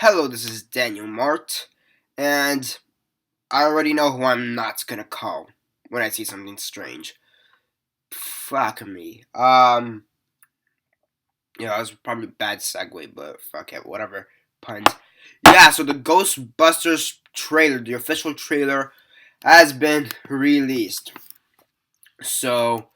Hello, this is Daniel Mart, and I already know who I'm not gonna call when I see something strange. Fuck me. That was probably a bad segue, but fuck it, whatever. Puns. Yeah, so the Ghostbusters trailer, the official trailer, has been released. So,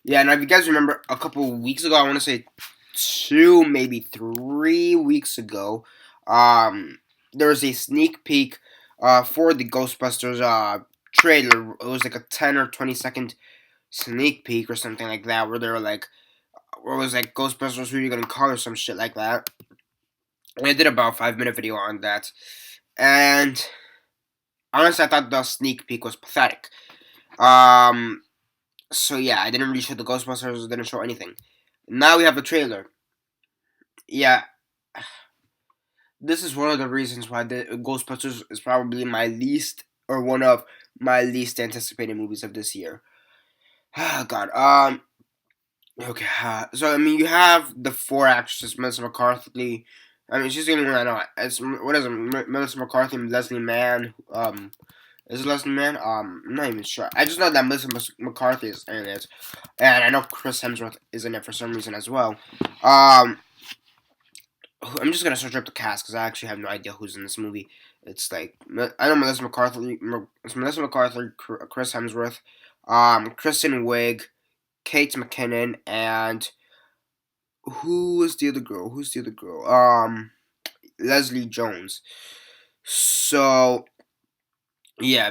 yeah, and if you guys remember a couple weeks ago, I want to say 2, maybe 3 weeks ago, there was a sneak peek for the Ghostbusters trailer. It was like a 10 or 20-second sneak peek or something like that, where they were like, where it was like Ghostbusters, who are you gonna call, or some shit like that. And I did about a 5 minute video on that, and honestly, I thought the sneak peek was pathetic. Um, so yeah, I didn't really show the Ghostbusters, didn't show anything. Now we have the trailer. Yeah, this is one of the reasons why the Ghostbusters is probably my least, or one of my least anticipated movies of this year. Ah, God. Okay. So I mean, you have the four actresses: Melissa McCarthy. I mean, she's the only one I know. It's what is it? Melissa McCarthy, Leslie Mann. Is it Leslie Mann? I'm not even sure. I just know that Melissa McCarthy is in it, and I know Chris Hemsworth is in it for some reason as well. I'm just gonna search up the cast because I actually have no idea who's in this movie. It's like I know Melissa McCarthy, Chris Hemsworth, Kristen Wiig, Kate McKinnon, and who is the other girl? Who's the other girl? Leslie Jones. So yeah,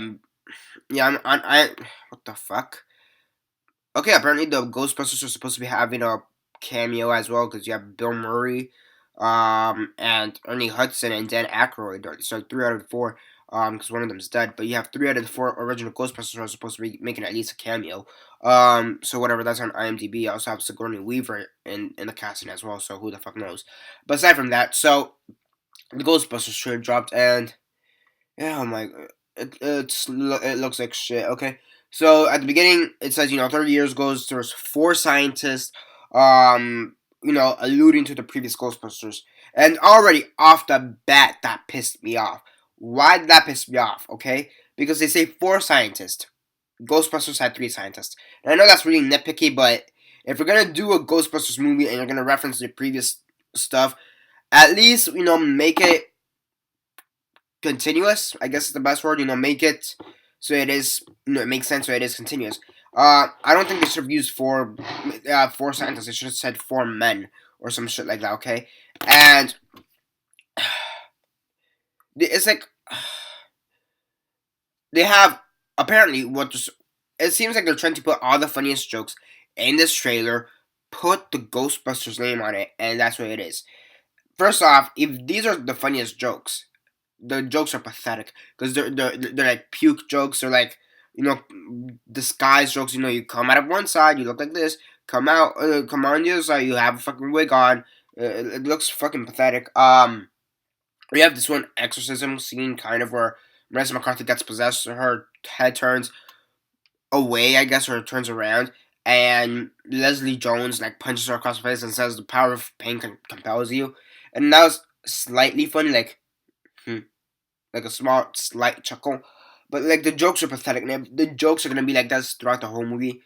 I what the fuck? Okay, apparently the Ghostbusters are supposed to be having a cameo as well because you have Bill Murray, and Ernie Hudson and Dan Aykroyd. So 3 out of 4, because one of them's dead. But you have 3 out of the 4 original Ghostbusters are supposed to be making at least a cameo. So whatever, that's on IMDb. I also have Sigourney Weaver in the casting as well. So who the fuck knows? But aside from that, so the Ghostbusters trailer dropped, and yeah, oh my, it looks like shit. Okay, so at the beginning it says 30 years ago there was 4 scientists, alluding to the previous Ghostbusters, and already off the bat that pissed me off. Why did that piss me off? Okay, because they say 4 scientists. Ghostbusters had 3 scientists, and I know that's really nitpicky, but if you're gonna do a Ghostbusters movie and you're gonna reference the previous stuff, at least make it continuous. I guess is the best word. Make it so it is. It makes sense. So it is continuous. I don't think they should have used 4 scientists. They should have said 4 men or some shit like that. Okay, and it's like they have apparently what just. It seems like they're trying to put all the funniest jokes in this trailer, put the Ghostbusters name on it, and that's what it is. First off, if these are the funniest jokes, the jokes are pathetic because they're like puke jokes. They're like disguise jokes. You come out of one side, you look like this. Come on the other side, you have a fucking wig on. It looks fucking pathetic. We have this one exorcism scene, kind of where Melissa McCarthy gets possessed. Her head turns away, I guess, or it turns around, and Leslie Jones like punches her across the face and says, "The power of pain compels you," and that was slightly funny, like a small, slight chuckle. But like the jokes are pathetic. And the jokes are gonna be like that throughout the whole movie.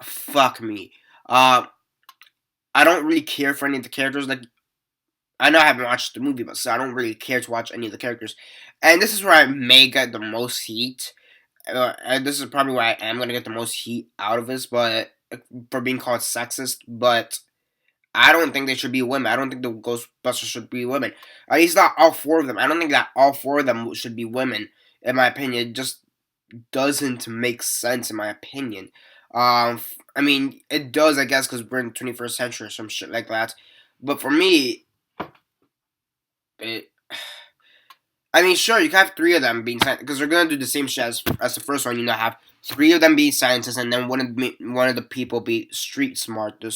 Fuck me. I don't really care for any of the characters. Like I know I haven't watched the movie, but so I don't really care to watch any of the characters. And this is where I may get the most heat. And this is probably why I am gonna get the most heat out of this, but for being called sexist. But I don't think they should be women. I don't think the Ghostbusters should be women. At least not all 4 of them. I don't think that all 4 of them should be women. In my opinion, it just doesn't make sense. In my opinion, I mean, it does, I guess, because we're in the 21st century or some shit like that. But for me, it. I mean, sure, you can have 3 of them being scientists because they're gonna do the same shit as the first one. Have 3 of them be scientists, and then one of the people be street smart, the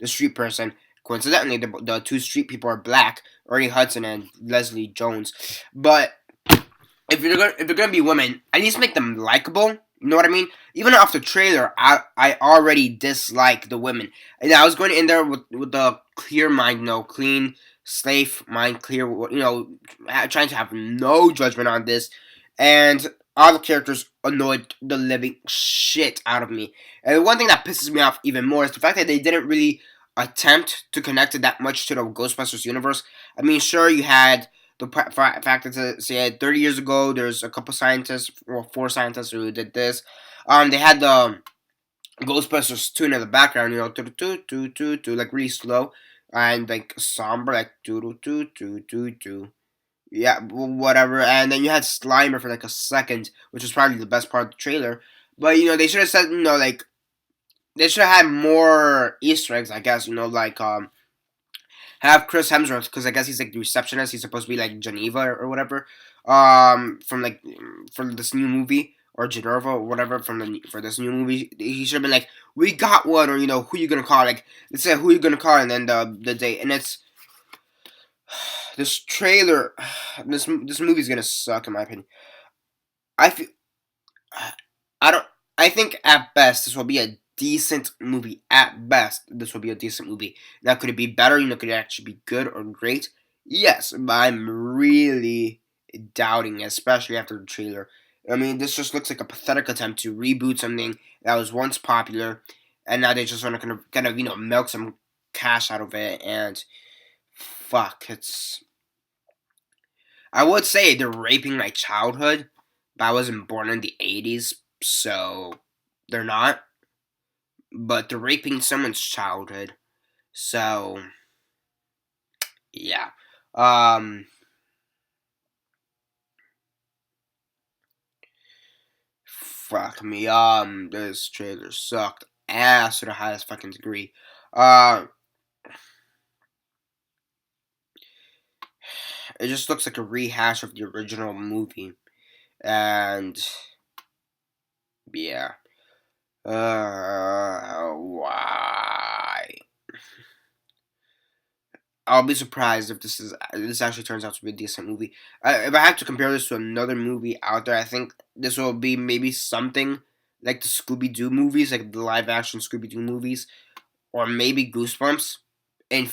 street person. Coincidentally, the 2 street people are black, Ernie Hudson and Leslie Jones. But if you're gonna be women, at least make them likable. You know what I mean? Even off the trailer, I already dislike the women, and I was going in there with the clear mind, clean safe, mind clear, trying to have no judgment on this, and all the characters annoyed the living shit out of me. And one thing that pisses me off even more is the fact that they didn't really attempt to connect it that much to the Ghostbusters universe. I mean, sure, you had the fact that say 30 years ago, there's a couple scientists, or 4 scientists who did this. They had the Ghostbusters tune in the background, like really slow and like somber, like do. Yeah, whatever. And then you had Slimer for like a second, which was probably the best part of the trailer. But they should have said, like they should have had more Easter eggs, I guess. Like have Chris Hemsworth, because I guess he's like the receptionist. He's supposed to be like Geneva or whatever. From this new movie, or Geneva or whatever, for this new movie. He should have been like, we got one, or who you gonna call? Like, let's say who you gonna call, and then the date. And it's this trailer. This movie's gonna suck in my opinion. I feel I don't. I think at best this will be a decent movie. At best, this will be a decent movie. Now, could it be better? Could it actually be good or great? Yes, but I'm really doubting, especially after the trailer. I mean, this just looks like a pathetic attempt to reboot something that was once popular, and now they just want to kind of milk some cash out of it. And fuck, I would say they're raping my childhood, but I wasn't born in the 80s, so they're not. But they're raping someone's childhood, so yeah. Fuck me. This trailer sucked ass to the highest fucking degree. It just looks like a rehash of the original movie, and yeah. Why? I'll be surprised if this actually turns out to be a decent movie. If I have to compare this to another movie out there, I think this will be maybe something like the Scooby Doo movies, like the live action Scooby Doo movies, or maybe Goosebumps, and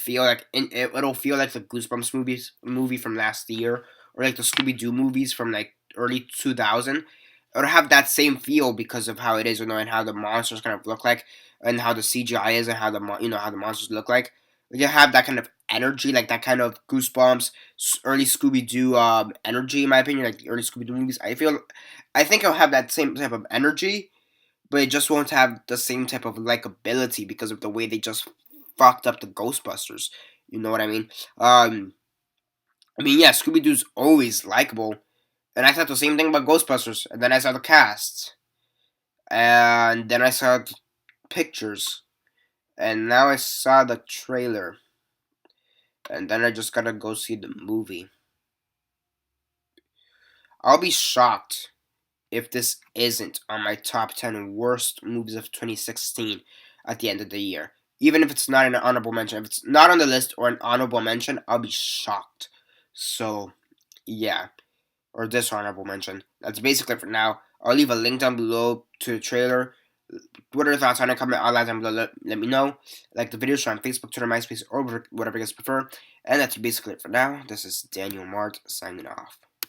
it'll feel like the Goosebumps movie from last year, or like the Scooby Doo movies from like early 2000. It'll have that same feel because of how it is, and how the monsters kind of look like, and how the CGI is, and how how the monsters look like. You have that kind of energy, like that kind of Goosebumps, early Scooby Doo energy, in my opinion, like the early Scooby Doo movies. I think it'll have that same type of energy, but it just won't have the same type of likability because of the way they just fucked up the Ghostbusters. You know what I mean? Yeah, Scooby Doo's always likable, and I thought the same thing about Ghostbusters. And then I saw the cast, and then I saw the pictures, and now I saw the trailer, and then I just gotta go see the movie. I'll be shocked if this isn't on my top 10 worst movies of 2016 at the end of the year. Even if it's not an honorable mention. If it's not on the list or an honorable mention, I'll be shocked. So, yeah. Or dishonorable mention. That's basically it for now. I'll leave a link down below to the trailer. What are your thoughts on it? Comment all that down below. Let me know. Like the video, share on Facebook, Twitter, MySpace, or whatever you guys prefer. And that's basically it for now. This is Daniel Mart signing off.